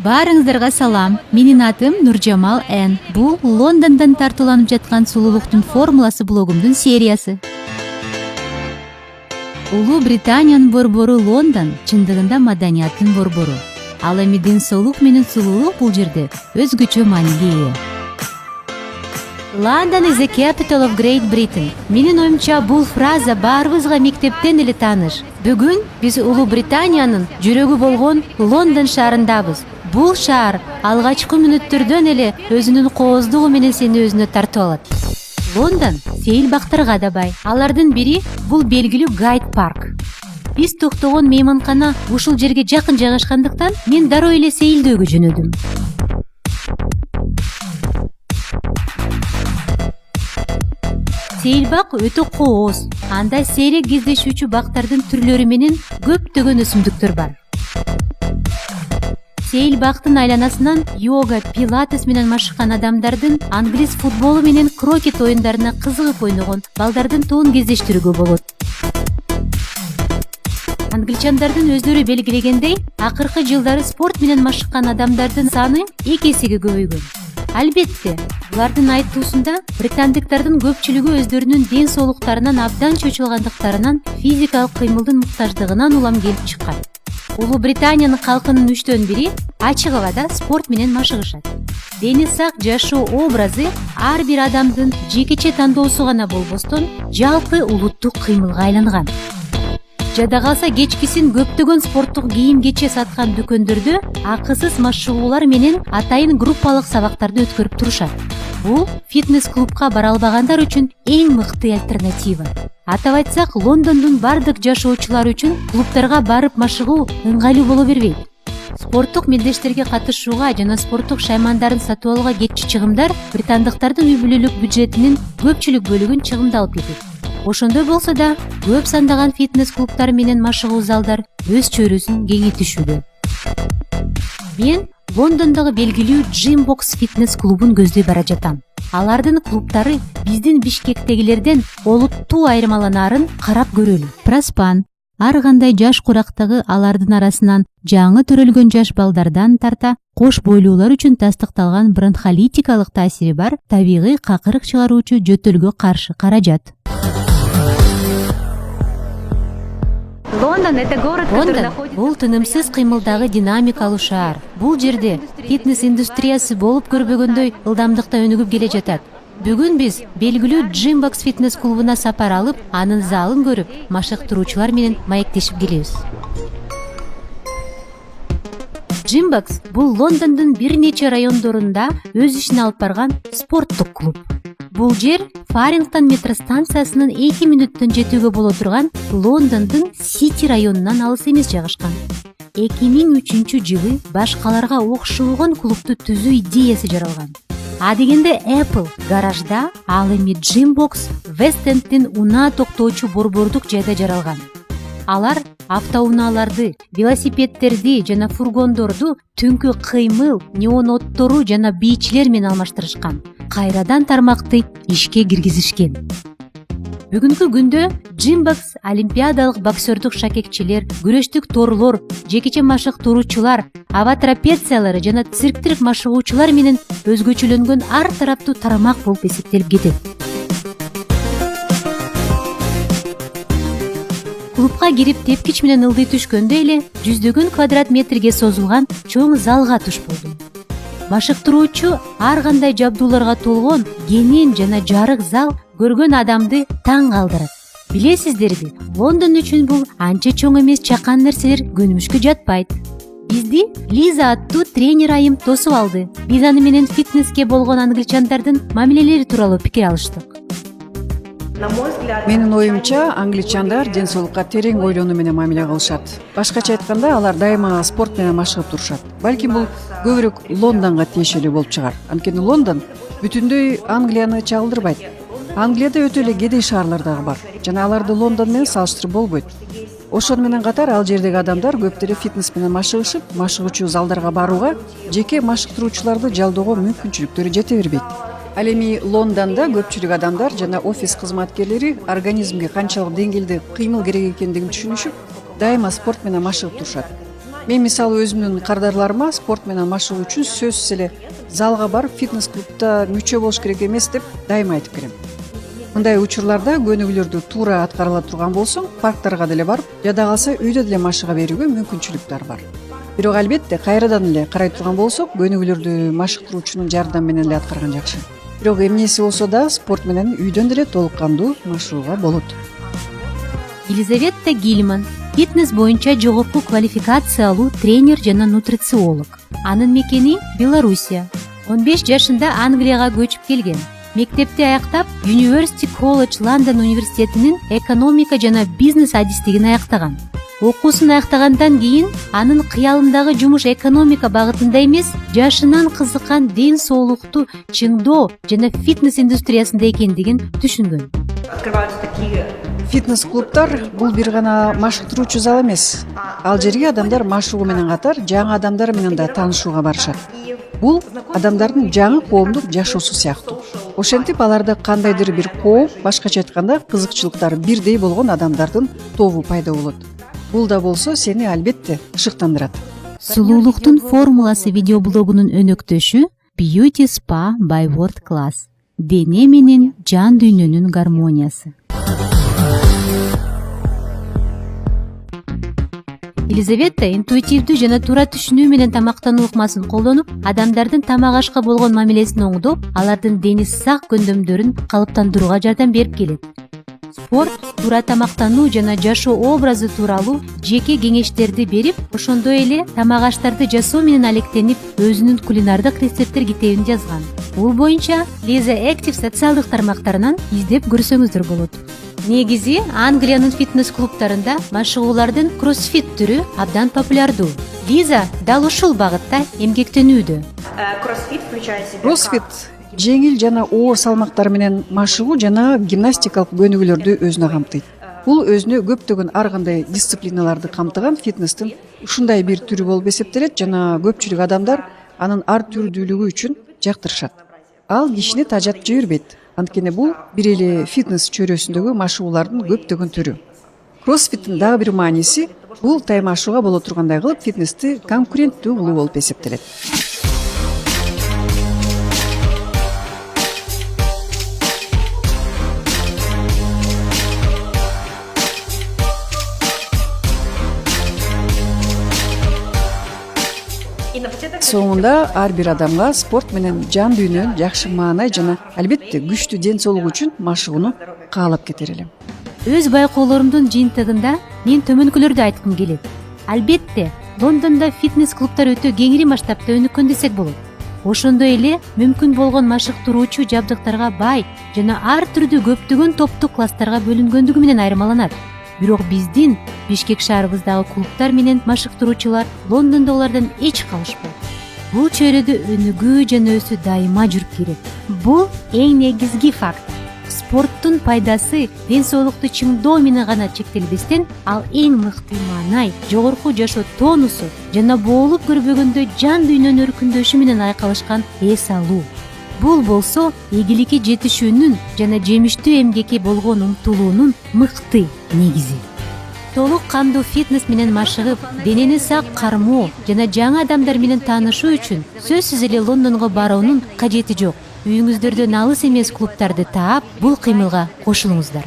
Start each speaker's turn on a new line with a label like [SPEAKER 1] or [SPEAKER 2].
[SPEAKER 1] Баарыңыздарга салам. Менин атым Нуржамал Н. Бул Лондондон тартууланып жаткан сулуулуктун формуласы блогумдун сериясы. Улуу Британиянын борбору Лондон чындыгында маданияттын борбору. Ал эми ден соолук менен сулуулук бул жерде өзгөчө мааниге ээ. London is the capital of Great Britain. Менин оюмча бул фраза баарыбызга мектептен эле тааныш. Бүгүн биз Улуу Британиянын жүрөгү болгон Лондон шаарындабыз. Бул шаар алгачкы мүнөттөрдөн эле өзүнүн кооздугу менен сени өзүнө тартып алат. Лондон сейил бактарга да бай. Алардын бири бул белгилүү Гайд парк. Биз токтогон мейманкана ушул жерге жакын жайгашкандыктан мен дароо эле сейилдөөгө жөнөдүм. Сейилбак өтө кооз. Анда сейрек кездешүүчү бактардын түрлөрү менен көптөгөн өсүмдүктөр бар. Сейилбактын айланасынан йога, пилатес менен машыккан адамдардын, англис футболу менен крокет оюндарына кызыгып ойногон балдардын тобун кездештирүүгө болот. Англичандардын өздөрү белгилегендей, акыркы жылдары спорт менен машыккан адамдардын саны 2 эсеге көбөйгөн. Албетте, булардын айтуусунда британдыктардын көпчүлүгү өздөрүнүн ден соолуктарынан абдан чочулгандыктарынан физикалык кыймылдын муктаждыгынан улам келип чыккан. Улуу Британиянын калкынын 1/3 ачык абада спорт менен машыгышат. Дени сак жашоо образы ар бир адамдын жекече тандоосу гана болбостон, жалпы улуттук кыймылга айланган. Жада калса кечкисин көптөгөн спорттук кийим кече саткан дүкөндөрдө акысыз машыгуулар менен атайын группалык сабактарды өткөрүп турушат. Бул фитнес-клубка бара албагандар үчүн эң мыкты альтернатива. Атап айтсак, Лондондун бардык жашоочулары үчүн клубдарга барып машыгуу ыңгайлуу боло бербейт. Спорттук мелдештерге катышууга жана спорттук шаймандарын сатып алууга кетчү чыгымдар британдыктардын үй бүлөлүк бюджетинин көпчүлүк бөлүгүн чыгымдалып кетет. Ошондой болсо да, көп сандаган фитнес-клубдар менен машыгуу залдар өз чөйрөсүн кеңейтишүүдө. Мен Лондондогу белгилүү Gymbox фитнес-клубун көздөй бара жатам. Алардын клубдары биздин Бишкектегилерден олуттуу айырмаланаарын карап көрөлү. Праспан ар кандай жаш курактагы алардын арасынан жаңы төрөлгөн жаш балдардан тарта кош бойлуулар үчүн тастыкталган бронхолитикалык таасири бар табигый какырык чыгаруучу жөтөлгө каршы каражат. Лондон бул тынымсыз кыймылдагы динамикалуу шаар. Бул жерде фитнес индустриясы болуп көрбөгөндөй ылдамдыкта өнүгүп келе жатат. Бүгүн биз белгилүү Gymbox фитнес клубуна сапар алып, анын залын көрүп, машыктыруучулар менен маектешип келебиз. Gymbox бул Лондондун бир нече райондорунда өз ишин алып барган спорттук клуб. Бул жер Фарингтон метро станциясынын 2 мүнөттөн жетүүгө боло турган Лондондун Сити районунан алыс эмес жайгашкан. 2003-жылы башкаларга окшогон клубду түзүү идеясы жаралган. Адегенде Apple гаражда, ал эми Gymbox Вест-Эндтин унаа токтоочу борбордук жайда жаралган. Алар автоунааларды, велосипедтерди жана фургондорду түнкү кыймыл, неон оттору жана бийчилер менен алмаштырышкан. Кайрадан тармакты ишке киргизишкен. Бүгүнкү күндө Gymbox олимпиадалык боксердук шакекчилер, күрөштүк торлор, жекече машыктыруучулар, аба трапециялары жана цирктик машыгуучулар менен өзгөчөлөнгөн ар тараптуу тармак болуп эсептелип кетет. Клубка кирип тепкич менен ылдый түшкөндө эле жүздөгөн квадрат метрге созулган чоң залга туш болдум. Машыктыруучу ар кандай жабдууларга толгон кенен жана жарык зал көргөн адамды таң калтырат. Билесиздерби, Лондон үчүн бул анча чоң эмес чакан нерселер көнүмүшкө жатпайт. Бизди Лиза аттуу тренер айым тосуп алды. Биз аны менен фитнеске болгон англичандардын мамилелери тууралуу пикир алыштык.
[SPEAKER 2] Менин оюмча, англичандар ден соолукка терең ойлонуу менен мамиле кылышат. Башкача айтканда, алар дайыма спорт менен машыгып турушат. Балким бул көбүрөөк Лондонго тиешелүү болуп чыгар. Анткени Лондон бүтүндөй Англияны чагылдырбайт. Англияда өтө эле кедей шаарлар дагы бар жана аларды Лондон менен салыштырып болбойт. Ошону менен катар ал жердеги адамдар көптөрү фитнес менен машыгышып, машыгуучу залдарга барууга, жеке машыктыруучуларды жалдоого мүмкүнчүлүктөрү жете бербейт. Ал эми Лондондо көпчүлүк адамдар жана офис кызматкерлери организмге канчалык деңгээлде кыймыл керек экендигин түшүнүшүп, дайыма спорт менен машыгып турушат. Мен мисалы өзүмдүн кардарларыма спорт менен машыгуу үчүн сөзсүз эле залга барып фитнес клубда мүчө болуш керек эмес деп дайыма айтып келем. Мындай учурларда көнүгүүлөрдү туура аткарыла турган болсоң, парктарга деле барып, жада калса үйдө деле машыга берүүгө мүмкүнчүлүктөр бар. Бирок албетте кайрадан эле карай турган болсок, көнүгүүлөрдү машыктыруучунун жардамы менен эле аткарган жакшы. Бирок эмнеси болсо да спорт менен үйдөн деле толук кандуу машыгууга болот.
[SPEAKER 1] Елизавета Гильман фитнес боюнча жогорку квалификациялуу тренер жана нутрициолог. Анын мекени Белоруссия. 15 жашында Англияга көчүп келген. Мектепти аяктап, University College London университетинин экономика жана бизнес адистигин аяктаган. Окуусун аяктагандан кийин анын кыялындагы жумуш экономика багытында эмес, жашынан кызыккан ден соолукту чыңдоо жана фитнес индустриясында экендигин түшүнгөн.
[SPEAKER 2] Фитнес клубдар бул бир гана машыктыруучу зал эмес. Ал жерге адамдар машыгуу менен катар жаңы адамдар менен да таанышууга барышат. Бул адамдардын жаңы коомдук жашоосу сыяктуу. Ошентип аларда кандайдыр бир коом, башкача айтканда кызыкчылыктары бирдей болгон адамдардын тобу пайда болот. Бул да болсо сени албетте шыктандырат.
[SPEAKER 1] Сулуулуктун формуласы видеоблогунун өнөктөшү Beauty Spa by World Class. Дене менен жан дүйнөнүн гармониясы. Елизавета интуитивдүү жана туура түшүнүү менен тамактануу ыкмасын колдонуп, адамдардын тамак ашка болгон мамилесин оңдоп, алардын дени сак көндөмдөрүн калыптандырууга жардам берип келет. Спорт, туура тамактануу жана жашоо образы тууралуу жеке кеңештерди берип, ошондой эле тамак аштарды жасоо менен алектенип, өзүнүн кулинардык рецепттер китебин жазган. Бул боюнча Лиза Active социалдык тармактарынан издеп көрсөңүздөр болот. Негизи Англиянын фитнес клубдарында машыгуулардын кроссфит түрү абдан популярдуу. Лиза дал ушул багытта эмгектенүүдө.
[SPEAKER 2] Кроссфит жеңил жана оор салмактар менен машыгуу жана гимнастикалык көнүгүүлөрдү өзүнө камтыйт. Бул өзүнө көптөгөн ар кандай дисциплиналарды камтыган фитнестин ушундай бир түрү болуп эсептелет жана көпчүлүк адамдар анын ар түрдүүлүгү үчүн жактырышат. Ал кишини тажатып жибербейт. Анткени бул бир эле фитнес чөйрөсүндөгү машыгуулардын көптөгөн түрү. Кроссфиттин дагы бир мааниси бул таймашууга боло тургандай кылып фитнести конкуренттүү кылуу болуп эсептелет. Соңунда ар бир адамга спорт менен жан дүйнөнүн жакшы маанай жана албетте күчтүү ден соолук үчүн машыгууну каалап кетер элем.
[SPEAKER 1] Өз байкоолорумдун жыйынтыгында мен төмөнкүлөрдү айткым келет. Албетте, Лондондо фитнес клубдар өтө кеңири масштабта өнүккөн десек болот. Ошондой эле мүмкүн болгон машыктыруучу жабдыктарга бай жана ар түрдүү көптөгөн топтук класстарга бөлүнгөндүгү менен айырмаланат. Бирок биздин Бишкек шаарыбыздагы клубдар менен машыктыруучулар Лондондогулардан эч калышпайт. Бул чөйрөдө өнүгүү жана өсүү дайыма жүрүп келет. Бул эң негизги факт. Спорттун пайдасы ден соолукту чыңдоо менен гана чектелбестен, ал эң мыкты маанай, жогорку жашоо тонусу жана боолуп көрбөгөндө жан дүйнөнүн өркүндөшү менен айкалышкан эс алуу. Бул болсо ийгиликке жетишүүнүн жана жемиштүү эмгекке болгон умтулуунун мыкты негизи. Толук кандуу фитнес менен машыгып, денени сак кармоо жана жаңы адамдар менен таанышуу үчүн сөзсүз эле Лондонго баруунун кажети жок. Үйүңүздөрдөн алыс эмес клубдарды таап, бул кыймылга кошулуңуздар.